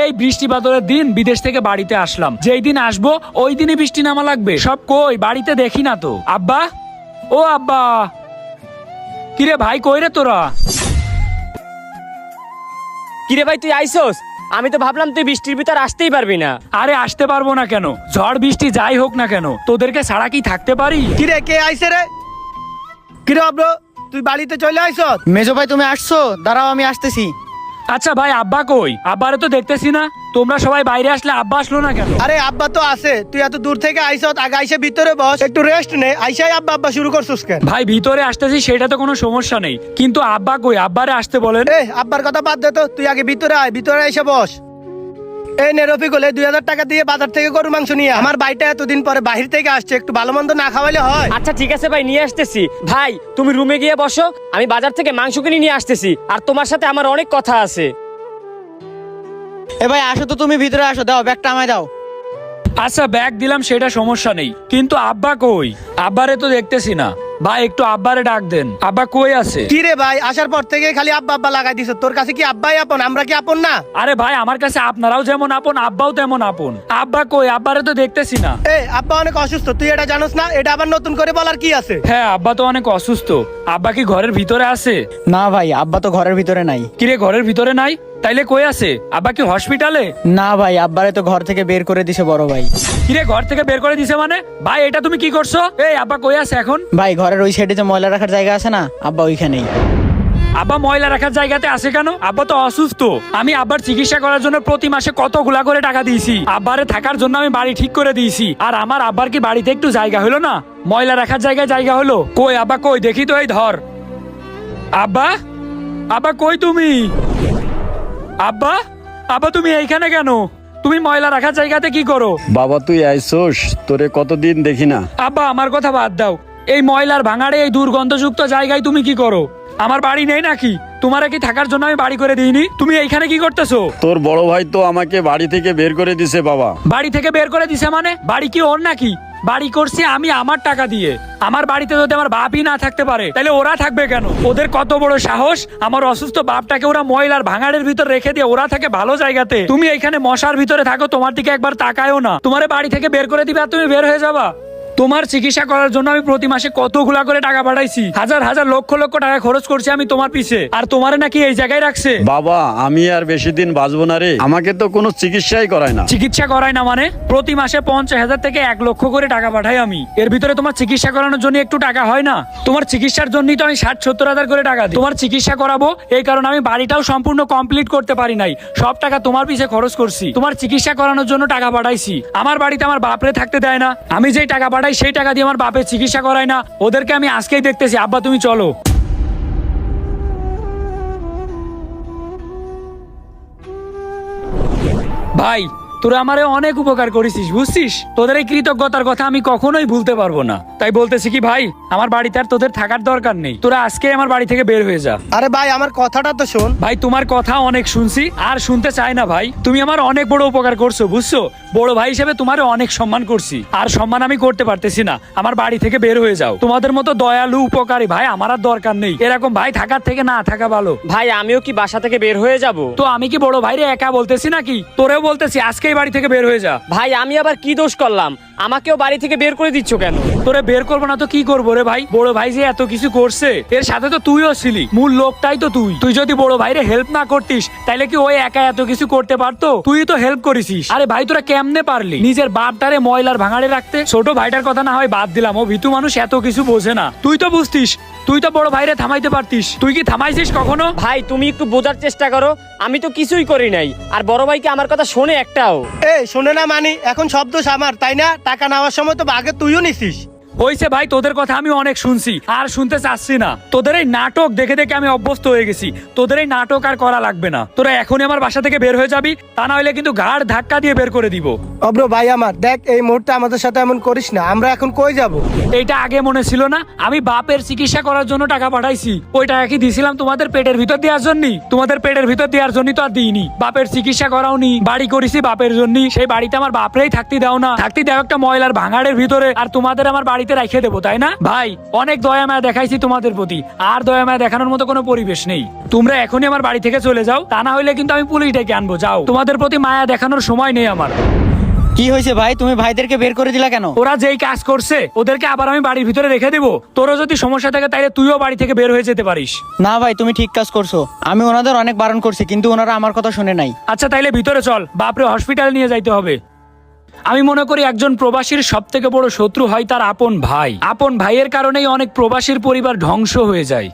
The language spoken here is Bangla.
এই বৃষ্টি বাদলের দিন বিদেশ থেকে বাড়িতে আসলাম, যেই দিন আসবো ওই দিনই বৃষ্টি নামা লাগবে। সব কই, বাড়িতে দেখি না তো। আব্বা, ও আব্বা, কিরে ভাই কই রে তোরা? কিরে ভাই তুই আইসোস? আমি তো ভাবলাম তুই বৃষ্টির ভিতর আসতেই পারবি না। আরে আসতে পারবো না কেন, ঝড় বৃষ্টি যাই হোক না কেন, তোদেরকে ছাড়া কি থাকতে পারি? কিরে কে আইছে রে? কিরে আব্রো, তুই বাড়িতে চলে আইছ? মেজো ভাই তুমি আসছো? দাঁড়াও আমি আসতেছি। আচ্ছা ভাই, আব্বা কই? আব্বারে তো দেখতেছি না। তোমরা সবাই বাইরে আসলে আব্বা আসলো না কেন? আরে আব্বা তো আছে, তুই এত দূর থেকে আইছ, আগে আইসে ভিতরে বস, একটু রেস্ট নে। আইসাই আব্বা আব্বা শুরু করছিস কেন? ভাই ভিতরে আসতেছি, সেটা তো কোনো সমস্যা নেই, কিন্তু আব্বা কই? আব্বারে আসতে বলেন। এ আব্বার কথা বাদ দে তো, তুই আগে ভিতরে আয়, ভিতরে এসে বস। এই নে রফিকুল, 2000 টাকা দিয়ে বাজার থেকে গরু মাংস নিয়ে আয়। আমার ভাইটা এতদিন পরে বাহির থেকে আসছে, একটু ভালো মন্দ না খাওয়াইলে হয়? আচ্ছা ঠিক আছে ভাই, নিয়ে আসতেছি। ভাই তুমি রুমে গিয়ে বসো, আমি বাজার থেকে মাংস কিনে নিয়ে আসতেছি, আর তোমার সাথে আমার অনেক কথা আছে। এ ভাই আসো তো, তুমি ভিতরে আসো, দাও ব্যাগটা আমায় দাও। আচ্ছা ব্যাগ দিলাম, সেটা সমস্যা নেই, কিন্তু আব্বা কই? আব্বারে তো দেখতেছি না। ভাই একটু আব্বারে ডাক দেন, আব্বা কই আছে? কি রে ভাই, আসার পর থেকে খালি আব্বা আব্বা লাগাই দিছ। তোর কাছে কি আব্বাই আপন, আমরা কি আপন না? আরে ভাই আমার কাছে আপনারাও যেমন আপন, আব্বাও তেমন আপন। আব্বা কই? আব্বারে তো দেখতেছি না। এ আব্বা অনেক অসুস্থ, তুই এটা জানোস না? এটা আবার নতুন করে বলার কি আছে? হ্যাঁ আব্বা তো অনেক অসুস্থ। আব্বা কি ঘরের ভিতরে আছে? না ভাই, আব্বা তো ঘরের ভিতরে নাই। কিরে ঘরের ভিতরে নাই? তাইলে কই আছে? আব্বা কি হসপিটালে? না ভাই, আব্বারে তো ঘর থেকে বের করে দিছে বড় ভাই। কিরে ঘর থেকে বের করে দিছে মানে? ভাই এটা তুমি কি করছো? এই আব্বা কই আছে এখন? ভাই ঘরের ওই সাইডে যে ময়লা রাখার জায়গা আছে না, আব্বা ওইখানেই। আব্বা ময়লা রাখার জায়গাতে আছে কেন? আব্বা তো অসুস্থ। আমি আব্বার চিকিৎসা করার জন্য প্রতি মাসে কতগুলা করে টাকা দিয়েছি। আব্বারে থাকার জন্য আমি বাড়ি ঠিক করে দিয়েছি, আর আমার আব্বার কি বাড়িতে একটু জায়গা হলো না? ময়লা রাখার জায়গায় জায়গা হলো? কই আব্বা কই? দেখি তো, এই ধর। আব্বা, আব্বা কই তুমি? আব্বা, আব্বা তুমি এইখানে কেন? তুমি ময়লা রাখার জায়গাতে কি করো? বাবা তুই আইসোস, তোরে কতদিন দেখি না। আব্বা আমার কথা বাদ দাও, এই ময়লার ভাঙাড়ে এই দুর্গন্ধযুক্ত জায়গায় তুমি কি করো? আমার বাড়ি নেই নাকি? তোমার কি থাকার জন্য আমি বাড়ি করে দিইনি? তুমি এইখানে কি করতেছো? তোর বড় ভাই তো আমাকে বাড়ি থেকে বের করে দিছে বাবা। বাড়ি থেকে বের করে দিছে মানে? বাড়ি কি ওর নাকি? বাড়ি করছি আমি আমার টাকা দিয়ে। আমার বাড়িতে যদি আমার বাপই না থাকতে পারে, তাহলে ওরা থাকবে কেন? ওদের কত বড় সাহস, আমার অসুস্থ বাপটাকে ওরা ময়লার ভাঙাড়ের ভিতর রেখে দিয়ে ওরা থাকে ভালো জায়গাতে। তুমি এইখানে মশার ভিতরে থাকো, তোমার দিকে একবার তাকায়ও না। তোমার বাড়ি থেকে বের করে দিবে আর তুমি বের হয়ে যাবা? তোমার চিকিৎসা করার জন্য আমি প্রতি মাসে কতগুলা করে টাকা পাঠাইছি, হাজার হাজার লক্ষ লক্ষ টাকা খরচ করছি আমি তোমার পিছে, আর তোমারে নাকি এই জায়গায় রাখছে? বাবা আমি আর বেশি দিন বাঁচবো না রে, আমাকে তো কোনো চিকিৎসাই করায় না। চিকিৎসা করায় না মানে? প্রতি মাসে 50,000 থেকে 1 লক্ষ করে টাকা পাঠাই আমি। এর ভিতরে তোমার চিকিৎসা করানোর জন্য একটু টাকা হয় না? তোমার চিকিৎসার জন্যই তো আমি 60-70 হাজার করে টাকা দিই। তোমার চিকিৎসা করাবো এই কারণে আমি বাড়িটাও সম্পূর্ণ কমপ্লিট করতে পারি নাই, সব টাকা তোমার পিছে খরচ করছি। তোমার চিকিৎসা করানোর জন্য টাকা পাঠাইছি। আমার বাড়িতে আমার বাপরে থাকতে দেয় না, আমি যেই টাকা পাঠাই সেই টাকা দিয়ে আমার বাপের চিকিৎসা করায় না। ওদেরকে আমি আজকেই দেখতেছি। আব্বা তুমি চলো। ভাই তোরা আমারে অনেক উপকার করেছিস, বুঝছিস? তোদের এই কৃতজ্ঞতার কথা আমি কখনোই ভুলতে পারবো না। তাই বলতেছি কি ভাই, আমার বাড়িতে আর তোদের থাকার দরকার নেই, তোরা আজকে আমার বাড়ি থেকে বের হয়ে যা। আরে ভাই আমার কথাটা তো শোন। ভাই তোমার কথা অনেক শুনছি, আর শুনতে চাই না ভাই। তুমি আমার অনেক বড় উপকার করছো, বুঝছো? বড় ভাই হিসেবে তোমার অনেক সম্মান করছি, আর সম্মান আমি করতে পারতেছি না। আমার বাড়ি থেকে বের হয়ে যাও। তোমাদের মতো দয়ালু উপকারী ভাই আমার আর দরকার নেই। এরকম ভাই থাকার থেকে না থাকা ভালো। ভাই আমিও কি বাসা থেকে বের হয়ে যাব? তো আমি কি বড় ভাইরে একা বলতেছি নাকি? তোরেও বলতেছি আজকেই বাড়ি থেকে বের হয়ে যা। ভাই আমি আবার কি দোষ করলাম? আমাকেও বাড়ি থেকে বের করে দিচ্ছ কেন? তোরে বের করবো না তো কি করবো রে ভাই? বড় ভাই যে এত কিছু করছে, এর সাথে তো তুইও ছিলি, মূল লোকটাই তো তুই। তুই যদি বড় ভাইরে হেল্প না করতিস, তাইলে কি ওই একা এত কিছু করতে পারতো? তুই তো হেল্প করেছিস। আরে ভাই তোরা কেমনে পারলি নিজের বাপটারে ময়লার ভাঙাড়ে রাখতে? ছোট ভাইটার কথা না হয় বাদ দিলাম, ও ভীতু মানুষ, এত কিছু বোঝে না। তুই তো বুঝতিস, তুই তো বড় ভাইরে থামাইতে পারতিস। তুই কি থামাইছিস কখনো? ভাই তুমি একটু বোঝার চেষ্টা করো, আমি তো কিছুই করি নাই। আর বড় ভাই কি আমার কথা শোনে একটাও? এই শোনে না মানি, এখন সব দোষ আমার, তাই না? টাকা নেওয়ার সময় তো আগে তুইও নিছিস। হইছে ভাই, তোদের কথা আমি অনেক শুনছি, আর শুনতে চাচ্ছি না। তোদের এই নাটক দেখে দেখে আমি অভ্যস্ত হয়ে গেছি। তোদের এই নাটক আর করা লাগবে না। তোরা এখনই আমার বাসা থেকে বের হয়ে যাবি, তা না হলে কিন্তু ঘাড় ধাক্কা দিয়ে বের করে দিব। অব্র ভাই আমার, দেখ এই মুহূর্তে আমাদের সাথে এমন করিস না। আমরা এখন কই যাব? এইটা আগে মনে ছিল না? আমি বাপের চিকিৎসা করার জন্য টাকা পাঠাইছি। ওই টাকা কি দিছিলাম তোমাদের পেটের ভিতর দেওয়ার জন্য? তোমাদের পেটের ভিতর দেওয়ার জন্য তো আর দিইনি। বাপের চিকিৎসা করাওনি, বাড়ি করেছি বাপের জন্য। সেই বাড়িতে আমার বাপরেই থাকতে দাও না, থাকতে দাও একটা ময়লার ভাঙাড়ের ভিতরে। আর তোমাদের আমার বাড়িতে বাড়িতে রেখে দেবো, তাই না? ভাই অনেক দয়া মায়া দেখাইছি তোমাদের প্রতি, আর দয়া মায়া দেখানোর মতো কোনো পরিবেশ নেই। তোমরা এখনই আমার বাড়ি থেকে চলে যাও, তা না হলে কিন্তু আমি পুলিশ ডেকে আনবো। যাও, তোমাদের প্রতি মায়া দেখানোর সময় নেই আমার। কি হয়েছে ভাই, তুমি ভাইদেরকে বের করে দিলা কেন? ওরা যেই কাজ করছে ওদেরকে আবার আমি বাড়ির ভিতরে রেখে দিব? তোরও যদি সমস্যা থাকে তাইলে তুইও বাড়ি থেকে বের হয়ে যেতে পারিস। না ভাই, তুমি ঠিক কাজ করছো। আমি ওনাদের অনেক বারণ করছি, কিন্তু ওনারা আমার কথা শুনে নাই। আচ্ছা তাইলে ভিতরে চল, বাপরে হসপিটাল নিয়ে যাইতে হবে। আমি মনে করি একজন প্রবাসীর সব থেকে বড় শত্রু হয় তার আপন ভাই। আপন ভাইয়ের কারণেই অনেক প্রবাসীর পরিবার ধ্বংস হয়ে যায়।